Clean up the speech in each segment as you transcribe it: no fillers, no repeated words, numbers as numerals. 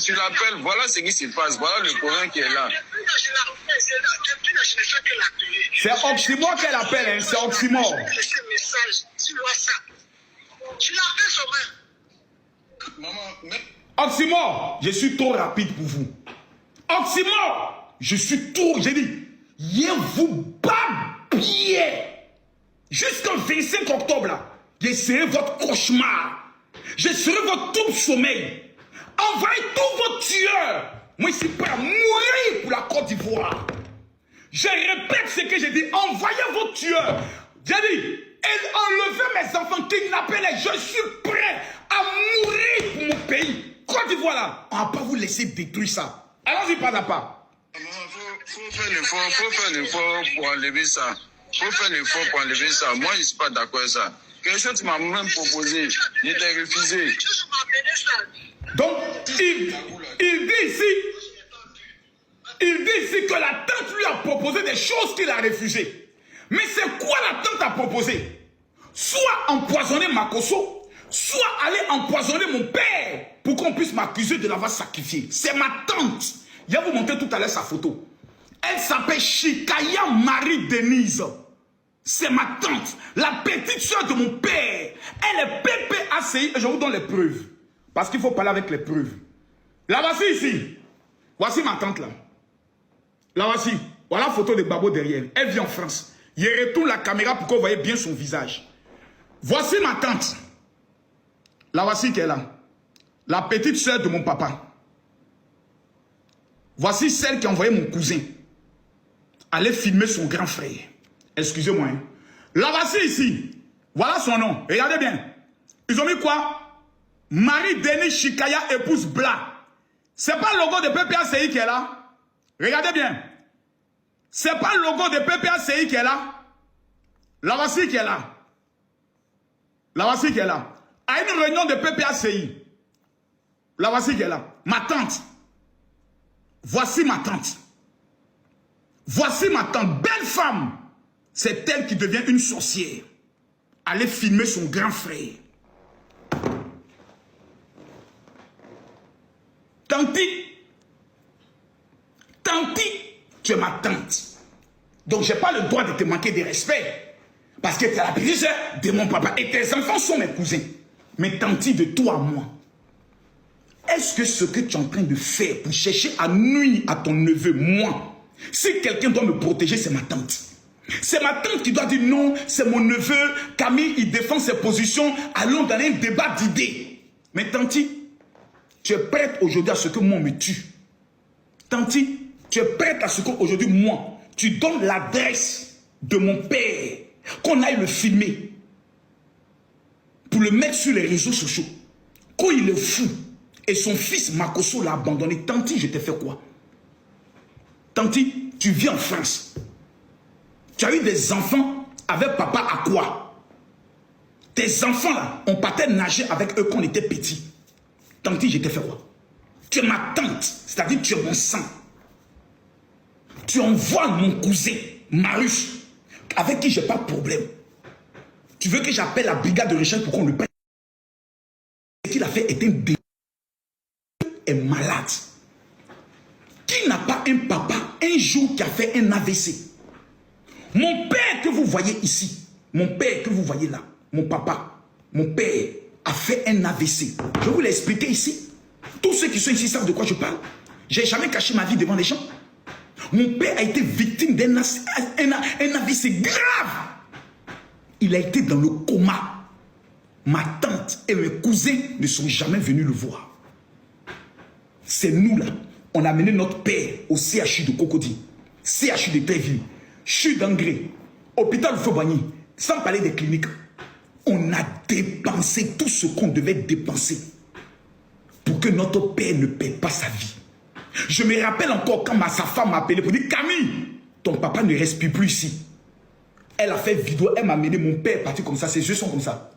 Tu l'appelles, voilà ce qui se passe, voilà le problème qui est là. C'est Oxymore qu'elle appelle, hein, c'est Oxymore. Oxymore, je suis trop rapide pour vous. Oxymore, je suis trop, j'ai dit, je vous babiller. Jusqu'au 25 octobre, là, je serai votre cauchemar. Je serai votre tout sommeil. Envoyez tous vos tueurs. Moi, je suis prêt à mourir pour la Côte d'Ivoire. Je répète ce que j'ai dit. Envoyez vos tueurs. J'ai dit, enlevez mes enfants, kidnappez-les. Je suis prêt à mourir pour mon pays. Côte d'Ivoire, là, on ne va pas vous laisser détruire ça. Allons-y pas à pas. Il faut faire l'effort pour enlever ça. Il faut faire l'effort pour enlever ça. Moi, je ne suis pas d'accord avec ça. Quelque chose que tu m'as même proposé, je t'ai refusé. Donc, il dit ici que la tante lui a proposé des choses qu'il a refusées. Mais c'est quoi la tante a proposé? Soit empoisonner Makosso, soit aller empoisonner mon père pour qu'on puisse m'accuser de l'avoir sacrifié. C'est ma tante. Je vais vous montrer tout à l'heure sa photo. Elle s'appelle Chikaya Marie-Denise. C'est ma tante, la petite soeur de mon père. Elle est PPACI et je vous donne les preuves. Parce qu'il faut parler avec les preuves. La voici ici. Voici ma tante là. La voici. Voilà la photo de Babo derrière. Elle vit en France. Je retourne la caméra pour que vous voyez bien son visage. Voici ma tante. La voici qui est là. La petite soeur de mon papa. Voici celle qui a envoyé mon cousin. Aller filmer son grand frère. Excusez-moi. Hein. La voici ici. Voilà son nom. Regardez bien. Ils ont mis quoi? Marie-Denis Chikaya, épouse Bla. C'est pas le logo de PPACI qui est là. Regardez bien. C'est pas le logo de PPACI qui est là. La voici qui est là. La voici qui est là. À une réunion de PPACI. La voici qui est là. Ma tante. Voici ma tante. Voici ma tante. Belle femme. C'est elle qui devient une sorcière. Aller filmer son grand frère. Tanti, tu es ma tante. Donc je n'ai pas le droit de te manquer de respect. Parce que tu es la petite sœur de mon papa. Et tes enfants sont mes cousins. Mais Tanti, de toi à moi. Est-ce que ce que tu es en train de faire pour chercher à nuire à ton neveu, moi, si quelqu'un doit me protéger, c'est ma tante. C'est ma tante qui doit dire non, c'est mon neveu. Camille, il défend ses positions. Allons dans un débat d'idées. Mais Tanti, tu es prête aujourd'hui à ce que moi me tue. Tanti, tu es prête à ce qu'aujourd'hui moi, tu donnes l'adresse de mon père, qu'on aille le filmer, pour le mettre sur les réseaux sociaux. Quand il est fou, et son fils Makosso l'a abandonné. Tanti, je t'ai fait quoi? Tanti, tu vis en France. Tu as eu des enfants avec papa à quoi? Tes enfants là, on partait nager avec eux quand on était petits. Tanti, je t'ai fait quoi? Tu es ma tante, c'est-à-dire tu es mon sang. Tu envoies mon cousin, Marius, avec qui je n'ai pas de problème. Tu veux que j'appelle la brigade de recherche pour qu'on le prenne? Ce qu'il a fait est un délit. Est malade. Qui n'a pas un papa un jour qui a fait un AVC? Mon père que vous voyez ici, mon père que vous voyez là, mon papa, mon père a fait un AVC. Je vais vous l'expliquer ici. Tous ceux qui sont ici savent de quoi je parle. Je n'ai jamais caché ma vie devant les gens. Mon père a été victime d'un AVC grave. Il a été dans le coma. Ma tante et mes cousins ne sont jamais venus le voir. C'est nous là. On a mené notre père au CHU de Cocody, CHU de Tréville, CHU d'Angré, hôpital Fobagny, sans parler des cliniques. On a dépensé tout ce qu'on devait dépenser pour que notre père ne perde pas sa vie. Je me rappelle encore quand sa femme m'a appelé pour dire « Camille, ton papa ne respire plus ici. » Elle a fait vidéo, elle m'a amené, mon père parti comme ça, ses yeux sont comme ça.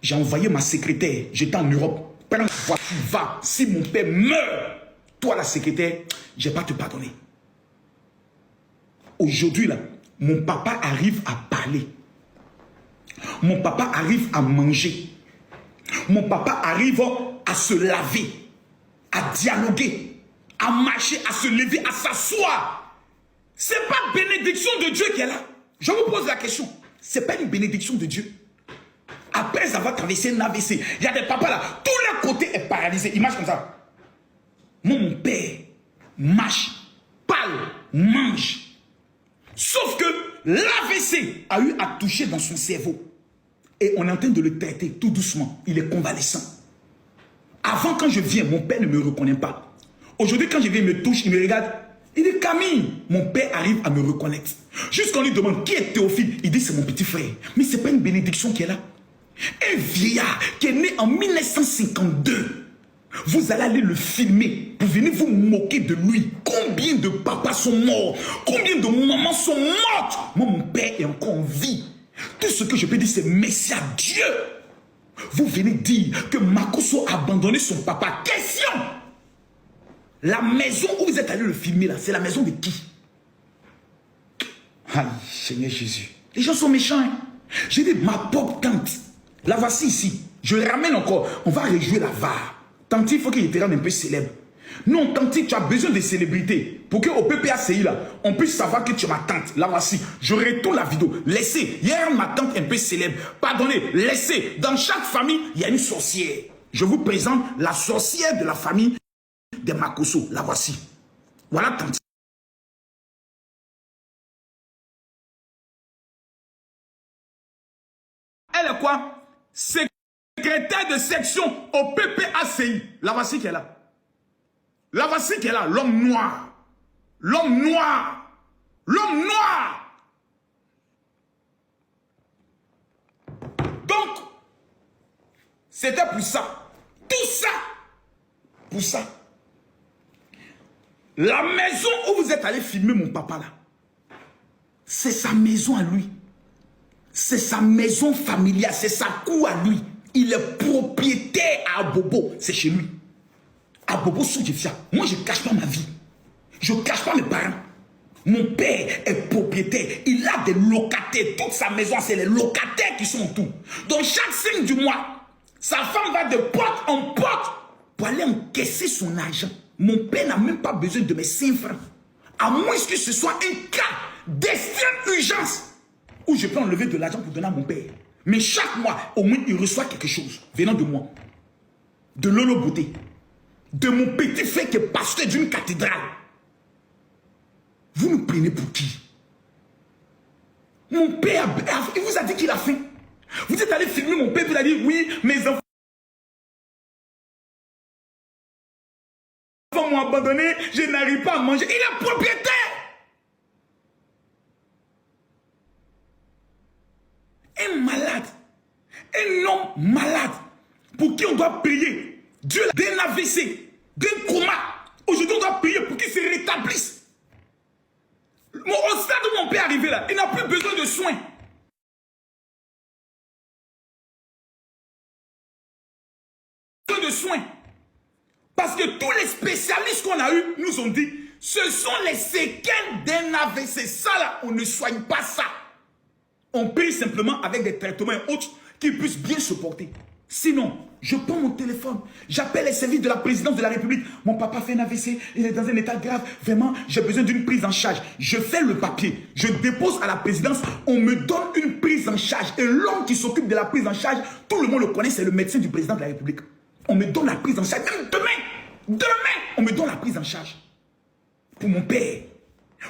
J'ai envoyé ma secrétaire, j'étais en Europe. Prends la voiture, va. Si mon père meurt, toi la secrétaire, je ne vais pas te pardonner. Aujourd'hui là, mon papa arrive à parler. Mon papa arrive à manger. Mon papa arrive à à se laver, à dialoguer, à marcher, à se lever, à s'asseoir. Ce n'est pas bénédiction de Dieu qui est là. Je vous pose la question. Ce n'est pas une bénédiction de Dieu. Après avoir traversé un AVC, il y a des papas là, tout leur côté est paralysé. Il marche comme ça. Moi, mon père marche, parle, mange. Sauf que l'AVC a eu à toucher dans son cerveau. Et on est en train de le traiter tout doucement. Il est convalescent. Avant, quand je viens, mon père ne me reconnaît pas. Aujourd'hui, quand je viens, il me touche, il me regarde. Il dit Camille, mon père arrive à me reconnaître. Jusqu'on lui demande qui est Théophile, il dit c'est mon petit frère. Mais ce n'est pas une bénédiction qui est là. Un vieillard qui est né en 1952, vous allez aller le filmer pour venir vous moquer de lui. Combien de papas sont morts? Combien de mamans sont mortes? Moi, mon père est encore en vie. Tout ce que je peux dire, c'est merci à Dieu. Vous venez dire que Makosso a abandonné son papa. Question! La maison où vous êtes allé le filmer là, c'est la maison de qui? Aïe, Seigneur Jésus. Les gens sont méchants. Hein? J'ai dit, ma pauvre tante, la voici ici. Je ramène encore. On va rejouer la VAR. Tante, il faut qu'il te rende un peu célèbre. Non, tante, tu as besoin de célébrité. Pour qu'au PPACI, là, on puisse savoir que tu es ma tante. La voici. Je retourne la vidéo. Laissez. Hier, ma tante un peu célèbre. Pardonnez, laissez. Dans chaque famille, il y a une sorcière. Je vous présente la sorcière de la famille des Makosso. La voici. Voilà, tante. Elle est quoi? Secrétaire de section au PPACI. La voici qui est là. La voici qui est là. L'homme noir. L'homme noir. L'homme noir. Donc, c'était pour ça. Tout ça. Pour ça. La maison où vous êtes allé filmer mon papa là, c'est sa maison à lui. C'est sa maison familiale, c'est sa cour à lui. Il est propriétaire à Abobo, c'est chez lui. Abobo Soudjifia. Moi, je ne cache pas ma vie. Je ne cache pas mes parents. Mon père est propriétaire. Il a des locataires. Toute sa maison, c'est les locataires qui sont autour. Donc, chaque 5 du mois, sa femme va de porte en porte pour aller encaisser son argent. Mon père n'a même pas besoin de mes 5 francs. À moins que ce soit un cas d'extrême urgence où je peux enlever de l'argent pour donner à mon père. Mais chaque mois, au moins, il reçoit quelque chose venant de moi. De Lolo Beauté. De mon petit frère qui est pasteur d'une cathédrale. Vous nous prenez pour qui? Mon père, il vous a dit qu'il a faim. Vous êtes allé filmer mon père, il a dit, oui, mes enfants m'ont abandonné, je n'arrive pas à manger. Il est propriétaire. Un malade, un homme malade, pour qui on doit prier. Dieu d'un AVC, d'un coma. Aujourd'hui, on doit prier pour qu'il se rétablisse. Au stade où mon père est arrivé là, il n'a plus besoin de soins. De soins. Parce que tous les spécialistes qu'on a eus nous ont dit, ce sont les séquelles d'un AVC. Ça là, on ne soigne pas ça. On paye simplement avec des traitements et autres qui puissent bien se porter. Sinon, je prends mon téléphone, j'appelle les services de la présidence de la République. Mon papa fait un AVC, il est dans un état grave. Vraiment, j'ai besoin d'une prise en charge. Je fais le papier, je dépose à la présidence, on me donne une prise en charge. Et l'homme qui s'occupe de la prise en charge, tout le monde le connaît, c'est le médecin du président de la République. On me donne la prise en charge. Même demain, on me donne la prise en charge. Pour mon père.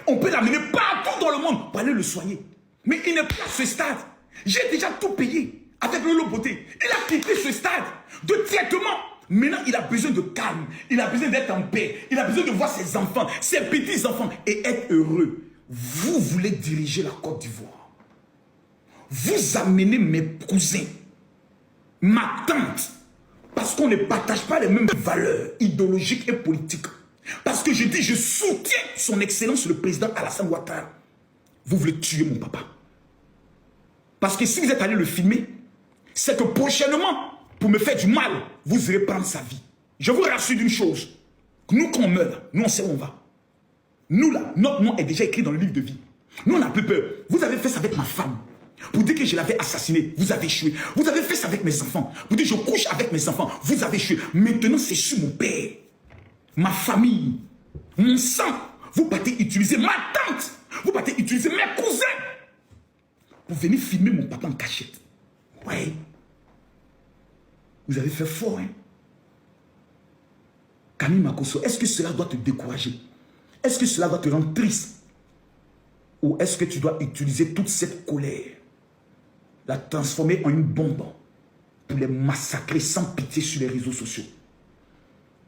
On peut l'amener partout dans le monde pour aller le soigner. Mais il n'est pas à ce stade. J'ai déjà tout payé avec Lolo Beauté. Il a quitté ce stade de traitement. Maintenant, il a besoin de calme. Il a besoin d'être en paix. Il a besoin de voir ses enfants, ses petits-enfants et être heureux. Vous voulez diriger la Côte d'Ivoire. Vous amenez mes cousins, ma tante, parce qu'on ne partage pas les mêmes valeurs idéologiques et politiques. Parce que je dis, je soutiens son excellence le président Alassane Ouattara. Vous voulez tuer mon papa. Parce que si vous êtes allé le filmer, c'est que prochainement, pour me faire du mal, vous irez prendre sa vie. Je vous rassure d'une chose. Nous, quand on meurt, nous, on sait où on va. Nous, là, notre nom est déjà écrit dans le livre de vie. Nous, on n'a plus peur. Vous avez fait ça avec ma femme. Pour dire que je l'avais assassiné, vous avez échoué. Vous avez fait ça avec mes enfants. Pour dire que je couche avec mes enfants, vous avez échoué. Maintenant, c'est sur mon père, ma famille, mon sang. Vous partez utiliser ma tante. Vous partez utiliser mes cousins pour venir filmer mon papa en cachette. Ouais. Vous avez fait fort, hein. Camille Makosso, est-ce que cela doit te décourager? Est-ce que cela doit te rendre triste? Ou est-ce que tu dois utiliser toute cette colère, la transformer en une bombe pour les massacrer sans pitié sur les réseaux sociaux?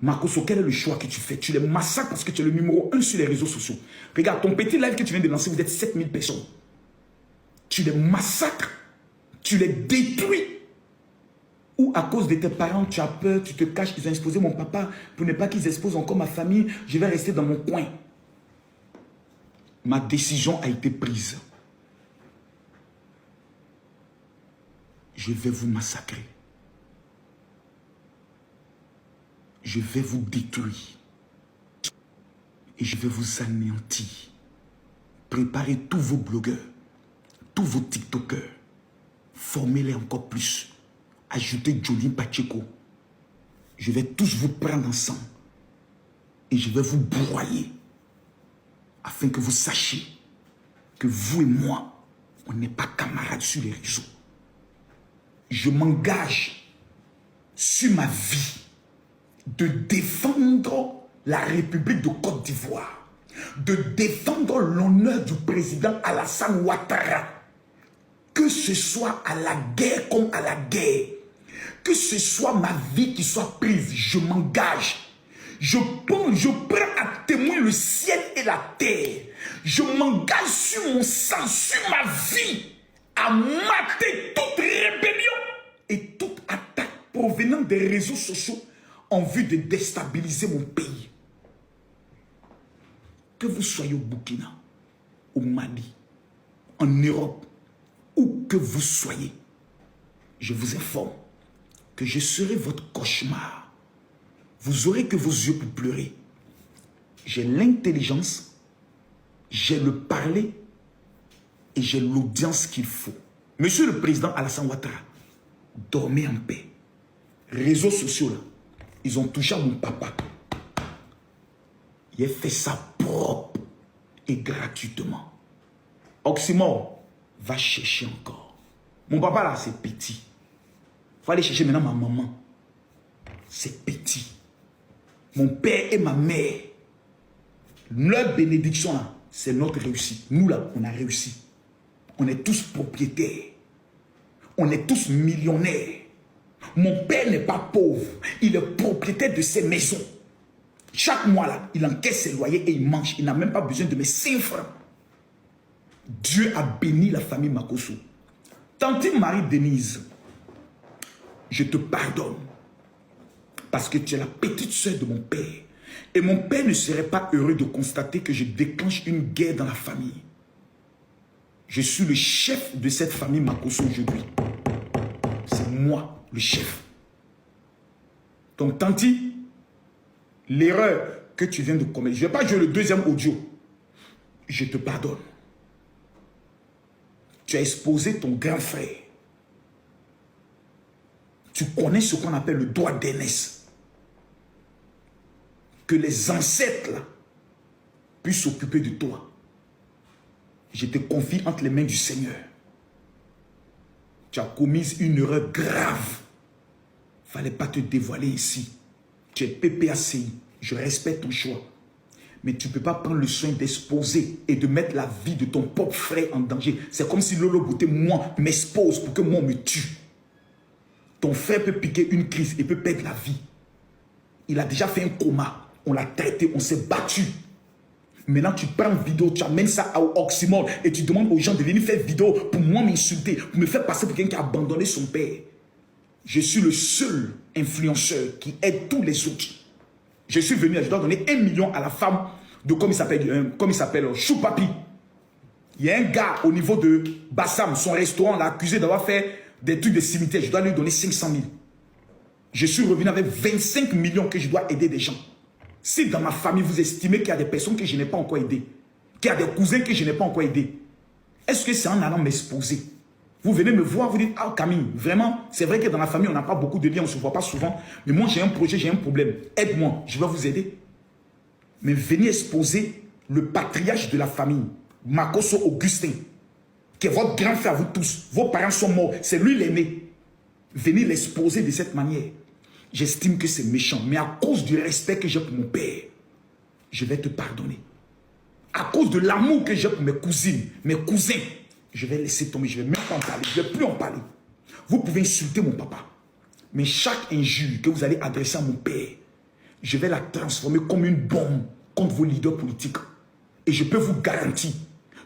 Makosso, quel est le choix que tu fais? Tu les massacres parce que tu es le numéro 1 sur les réseaux sociaux. Regarde, ton petit live que tu viens de lancer, vous êtes 7000 personnes. Tu les massacres, tu les détruis. Ou à cause de tes parents, tu as peur, tu te caches, ils ont exposé mon papa pour ne pas qu'ils exposent encore ma famille, je vais rester dans mon coin. Ma décision a été prise. Je vais vous massacrer. Je vais vous détruire. Et je vais vous anéantir. Préparez tous vos blogueurs, tous vos TikTokers. Formez-les encore plus. Ajoutez Jolene Pacheco. Je vais tous vous prendre ensemble. Et je vais vous broyer. Afin que vous sachiez que vous et moi, on n'est pas camarades sur les réseaux. Je m'engage sur ma vie de défendre la République de Côte d'Ivoire, de défendre l'honneur du président Alassane Ouattara, que ce soit à la guerre comme à la guerre, que ce soit ma vie qui soit prise, je m'engage. Je prends à témoin le ciel et la terre. Je m'engage sur mon sang, sur ma vie, à mater toute rébellion et toute attaque provenant des réseaux sociaux en vue de déstabiliser mon pays. Que vous soyez au Burkina, au Mali, en Europe, où que vous soyez, je vous informe que je serai votre cauchemar. Vous aurez que vos yeux pour pleurer. J'ai l'intelligence, j'ai le parler et j'ai l'audience qu'il faut. Monsieur le président Alassane Ouattara, dormez en paix. Réseaux sociaux là, ils ont touché à mon papa. Il a fait ça propre et gratuitement. Oxymore, va chercher encore. Mon papa là, c'est petit. Il faut aller chercher maintenant ma maman. C'est petit. Mon père et ma mère, leur bénédiction là, c'est notre réussite. Nous là, on a réussi. On est tous propriétaires. On est tous millionnaires. Mon père n'est pas pauvre. Il est propriétaire de ses maisons. Chaque mois là, il encaisse ses loyers et il mange. Il n'a même pas besoin de mes 5 francs. Dieu a béni la famille Makosso. Tante Marie-Denise, je te pardonne. Parce que tu es la petite soeur de mon père. Et mon père ne serait pas heureux de constater que je déclenche une guerre dans la famille. Je suis le chef de cette famille Makosso aujourd'hui. C'est moi, le chef. Donc, Tanti, l'erreur que tu viens de commettre, je ne vais pas jouer le deuxième audio. Je te pardonne. Tu as exposé ton grand frère. Tu connais ce qu'on appelle le droit d'aînesse. Que les ancêtres là, puissent s'occuper de toi. Je te confie entre les mains du Seigneur. Tu as commis une erreur grave. Il ne fallait pas te dévoiler ici. Tu es PPACI. Je respecte ton choix. Mais tu ne peux pas prendre le soin d'exposer et de mettre la vie de ton propre frère en danger. C'est comme si Lolo Bouté, moi, m'expose pour que moi, me tue. Ton frère peut piquer une crise et peut perdre la vie. Il a déjà fait un coma. On l'a traité, on s'est battu. Maintenant, tu prends une vidéo, tu amènes ça à Oxymore et tu demandes aux gens de venir faire vidéo pour moi m'insulter, pour me faire passer pour quelqu'un qui a abandonné son père. Je suis le seul influenceur qui aide tous les autres. Je suis venu, je dois donner 1 million à la femme de, comme il s'appelle, Choupapi. Il y a un gars au niveau de Bassam, son restaurant, l'a accusé d'avoir fait des trucs de cimetière. Je dois lui donner 500 000. Je suis revenu avec 25 millions que je dois aider des gens. Si dans ma famille, vous estimez qu'il y a des personnes que je n'ai pas encore aidées, qu'il y a des cousins que je n'ai pas encore aidés, est-ce que c'est en allant m'exposer Vous venez me voir, vous dites, ah Camille, vraiment, c'est vrai que dans la famille, on n'a pas beaucoup de liens, on ne se voit pas souvent. Mais moi, j'ai un projet, j'ai un problème. Aide-moi, je vais vous aider. Mais venez exposer le patriarche de la famille, Makosso Augustin, qui est votre grand frère, vous tous. Vos parents sont morts, c'est lui l'aîné. Venez l'exposer de cette manière. J'estime que c'est méchant, mais à cause du respect que j'ai pour mon père, je vais te pardonner. À cause de l'amour que j'ai pour mes cousines, mes cousins, je vais laisser tomber, je ne vais même pas en parler, je ne vais plus en parler. Vous pouvez insulter mon papa, mais chaque injure que vous allez adresser à mon père, je vais la transformer comme une bombe contre vos leaders politiques. Et je peux vous garantir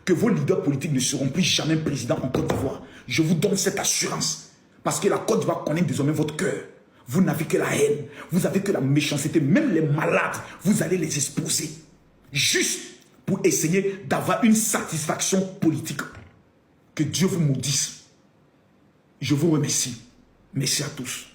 que vos leaders politiques ne seront plus jamais présidents en Côte d'Ivoire. Je vous donne cette assurance. Parce que la Côte d'Ivoire connaît désormais votre cœur. Vous n'avez que la haine, vous n'avez que la méchanceté. Même les malades, vous allez les exposer. Juste pour essayer d'avoir une satisfaction politique. Que Dieu vous maudisse. Je vous remercie. Merci à tous.